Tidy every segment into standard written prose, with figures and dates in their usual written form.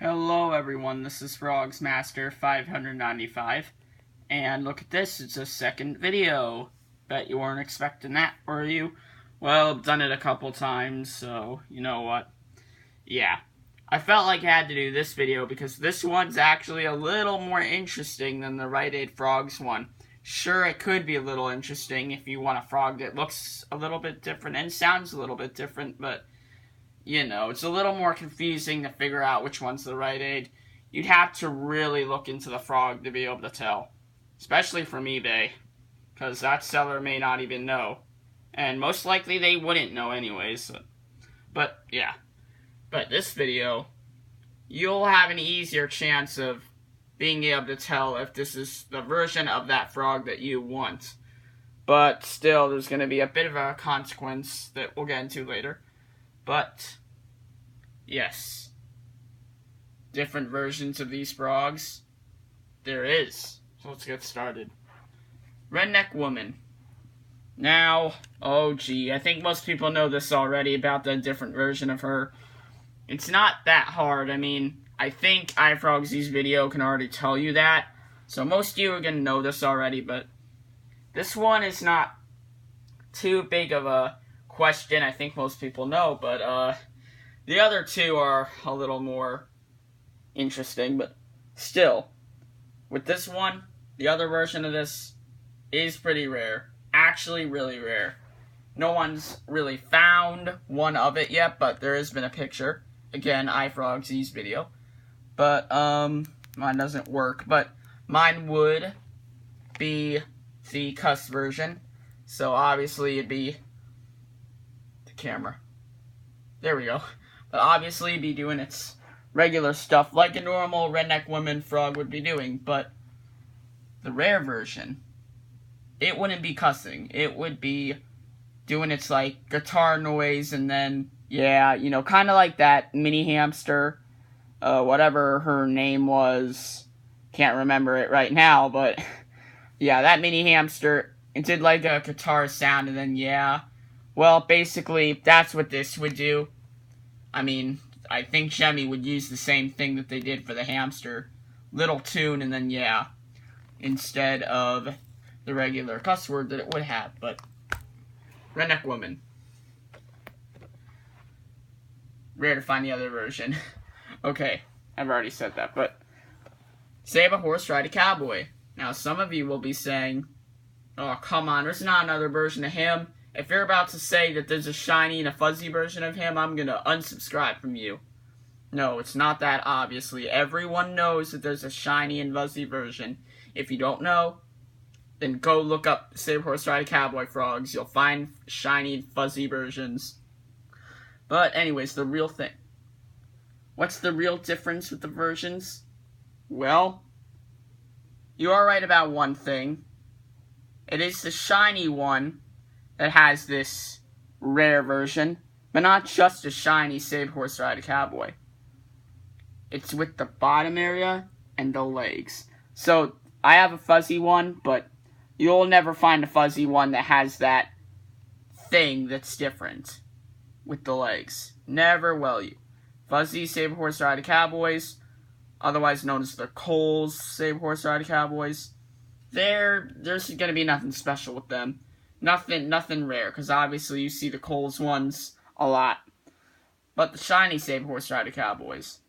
Hello everyone, this is Frogz Master 595, and look at this, it's a second video. Bet you weren't expecting that, were you? Well, I've done it a couple times, so you know what? Yeah, I felt like I had to do this video because this one's actually a little more interesting than the Rite Aid Frogz one. Sure, it could be a little interesting if you want a frog that looks a little bit different and sounds a little bit different, but you know, it's a little more confusing to figure out which one's the Rite Aid. You'd have to really look into the frog to be able to tell. Especially from eBay. Because that seller may not even know. And most likely they wouldn't know anyways. But, yeah. But this video, you'll have an easier chance of being able to tell if this is the version of that frog that you want. But still, there's going to be a bit of a consequence that we'll get into later. But, yes, different versions of these frogs, there is. So let's get started. Redneck Woman. Now, oh gee, I think most people know this already about the different version of her. It's not that hard. I mean, I think iFrogzy's video can already tell you that. So most of you are going to know this already, but this one is not too big of a question. I think most people know, but the other two are a little more interesting, but still, with this one, the other version of this is pretty rare. Actually really rare. No one's really found one of it yet, but there has been a picture. Again, iFrogzy's video. But mine doesn't work, but mine would be the cuss version. So obviously it'd be camera. There we go. But obviously be doing its regular stuff like a normal Redneck Woman frog would be doing, but the rare version, it wouldn't be cussing. It would be doing its like guitar noise and then, yeah, you know, kind of like that mini hamster, whatever her name was. Can't remember it right now, but yeah, that mini hamster, it did like a guitar sound and then, yeah. Well, basically, that's what this would do. I mean, I think Jemmy would use the same thing that they did for the hamster. Little tune, and then, yeah, instead of the regular cuss word that it would have. But, Redneck Woman. Rare to find the other version. Okay, I've already said that, but Save a Horse, Ride a Cowboy. Now, some of you will be saying, oh, come on, there's not another version of him. If you're about to say that there's a shiny and a fuzzy version of him, I'm going to unsubscribe from you. No, it's not that, obviously. Everyone knows that there's a shiny and fuzzy version. If you don't know, then go look up Save a Horse, Ride a Cowboy frogs. You'll find shiny and fuzzy versions. But anyways, the real thing. What's the real difference with the versions? Well, you are right about one thing. It is the shiny one that has this rare version, but not just a shiny Save a Horse, Ride a Cowboy. It's with the bottom area and the legs. So, I have a fuzzy one, but you'll never find a fuzzy one that has that thing that's different with the legs. Never will you. Fuzzy Save a Horse, Ride a Cowboys, otherwise known as the Coles Save a Horse, Ride a Cowboys, there's going to be nothing special with them. Nothing rare, because obviously you see the Coles ones a lot. But the shiny Save a Horse, Ride a Cowboys,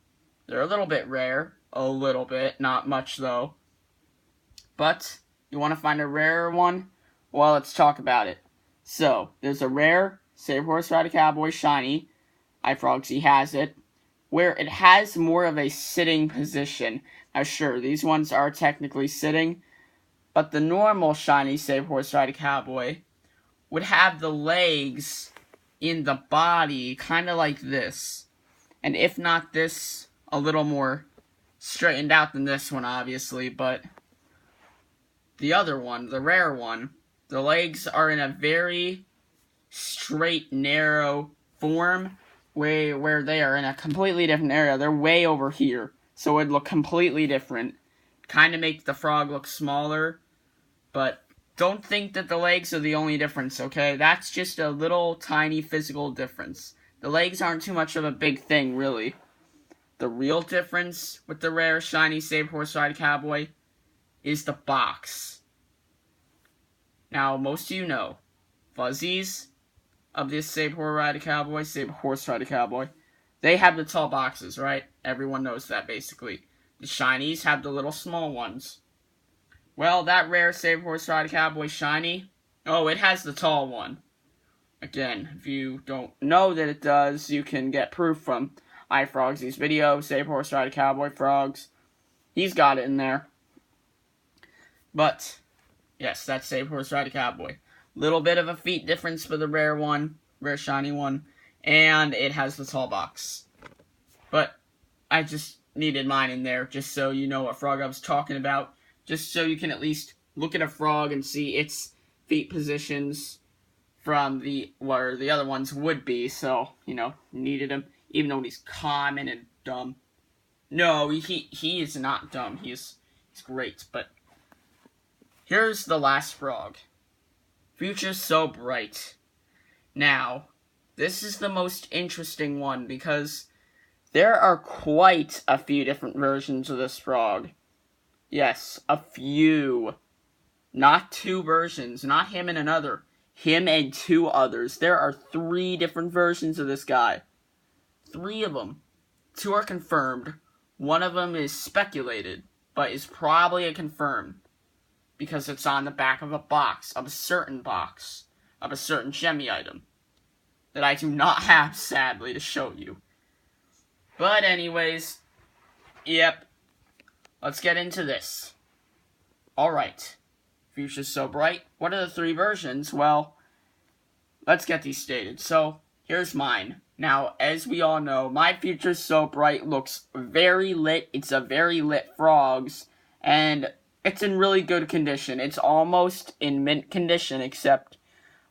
they're a little bit rare. A little bit, not much though. But, you want to find a rarer one? Well, let's talk about it. So, there's a rare Save a Horse, Ride a Cowboy shiny, iFrogzy has it, where it has more of a sitting position. Now sure, these ones are technically sitting, but the normal shiny Save a Horse, Ride a Cowboy would have the legs in the body, kind of like this. And if not this, a little more straightened out than this one, obviously. But the other one, the rare one, the legs are in a very straight, narrow form, where they are in a completely different area. They're way over here, so it'd look completely different. Kind of make the frog look smaller. But don't think that the legs are the only difference, okay? That's just a little tiny physical difference. The legs aren't too much of a big thing, really. the real difference with the rare shiny Saber Horse Ride Cowboy is the box. Now, most of you know, fuzzies of this Saber Horse Ride Cowboy, they have the tall boxes, right? Everyone knows that, basically. The shinies have the little small ones. Well, that rare Saber Horse Ride Cowboy shiny, oh, it has the tall one. Again, if you don't know that it does, you can get proof from Frogz's video, Saber Horse Ride Cowboy Frogz. He's got it in there. But, yes, that's Saber Horse Ride Cowboy. Little bit of a feet difference for the rare shiny one, and it has the tall box. But I just needed mine in there, just so you know what frog I was talking about, just so you can at least look at a frog and see its feet positions from where the other ones would be. So, you know, needed him, even though he's common and dumb. No, he is not dumb. He's great. But here's the last frog. Fuchsia's So Bright. Now, this is the most interesting one because there are quite a few different versions of this frog. Yes, a few. Not 2 versions, not him and another. Him and 2 others. There are 3 different versions of this guy. 3 of them. 2 are confirmed. One of them is speculated, but is probably a confirmed. Because it's on the back of a box, of a certain Gemmy item. That I do not have, sadly, to show you. But anyways, yep. Let's get into this. Alright. Fuchsia's So Bright. What are the 3 versions? Well, let's get these stated. So, here's mine. Now, as we all know, my Fuchsia's So Bright looks very lit. It's a very lit Frogz. And it's in really good condition. It's almost in mint condition, except,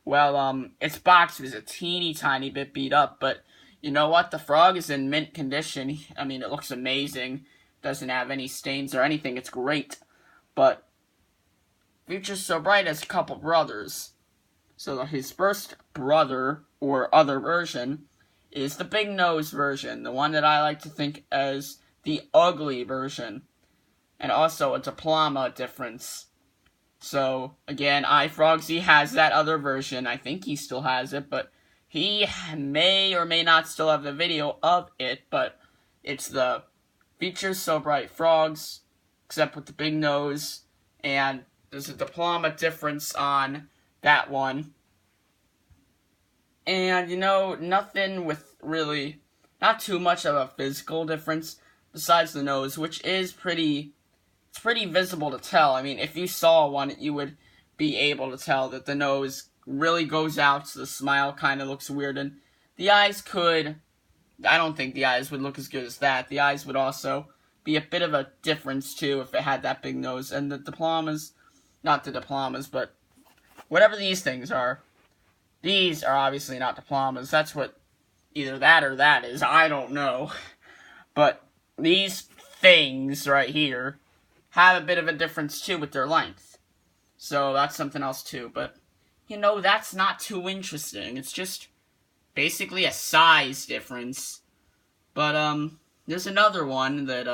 well, its box was a teeny tiny bit beat up. But, you know what? The frog is in mint condition. I mean, it looks amazing. Doesn't have any stains or anything. It's great. But Fuchsia's So Bright has a couple brothers. So his first brother, or other version, is the big nose version. The one that I like to think as the ugly version. And also a diploma difference. So, again, Frogzy has that other version. I think he still has it, but he may or may not still have the video of it. But it's the Fuchsia's So Bright Frogz, except with the big nose. And there's a diploma difference on that one. And, you know, nothing with really, not too much of a physical difference besides the nose, which is pretty visible to tell. I mean, if you saw one, you would be able to tell that the nose really goes out, so the smile kind of looks weird, and the eyes could, I don't think the eyes would look as good as that. The eyes would also be a bit of a difference, too, if it had that big nose, and the diplomas, not the diplomas, but whatever these things are, these are obviously not diplomas. That's what either that or that is. I don't know. But these things right here have a bit of a difference, too, with their length. So that's something else, too. But, you know, that's not too interesting. It's just basically a size difference. But, there's another one that,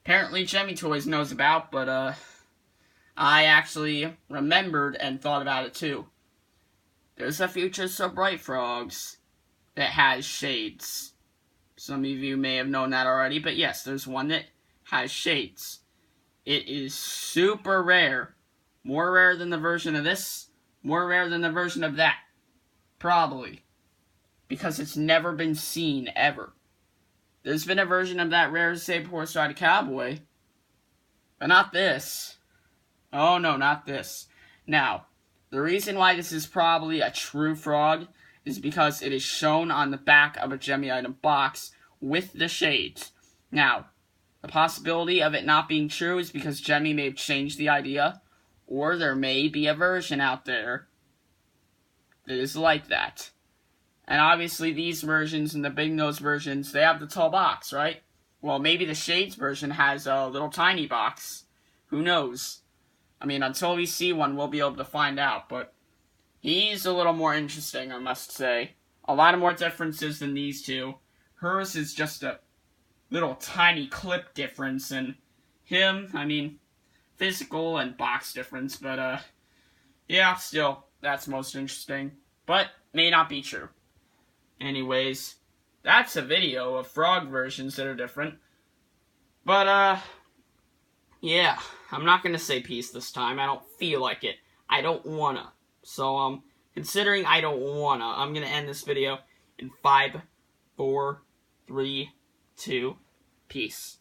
apparently Gemmy Toys knows about, but, I actually remembered and thought about it, too. There's a Fuchsia's So Bright Frogz that has shades. Some of you may have known that already, but yes, there's one that has shades. It is super rare. More rare than the version of this, more rare than the version of that. Probably. Because it's never been seen, ever. There's been a version of that rare Saber Horse Ride Cowboy, but not this. Oh no, not this. Now, the reason why this is probably a true frog is because it is shown on the back of a Gemmy item box with the shades. Now, the possibility of it not being true is because Gemmy may have changed the idea, or there may be a version out there that is like that. And obviously these versions and the big nose versions, they have the tall box, right? Well, maybe the shades version has a little tiny box. Who knows? I mean, until we see one, we'll be able to find out, but he's a little more interesting, I must say. A lot of more differences than these two. Hers is just a little tiny clip difference in him. I mean, physical and box difference, but, yeah, still, that's most interesting. But, may not be true. Anyways, that's a video of frog versions that are different. But, yeah, I'm not gonna say peace this time. I don't feel like it. I don't wanna. So, considering I don't wanna, I'm gonna end this video in 5, 4, 3, 2, peace.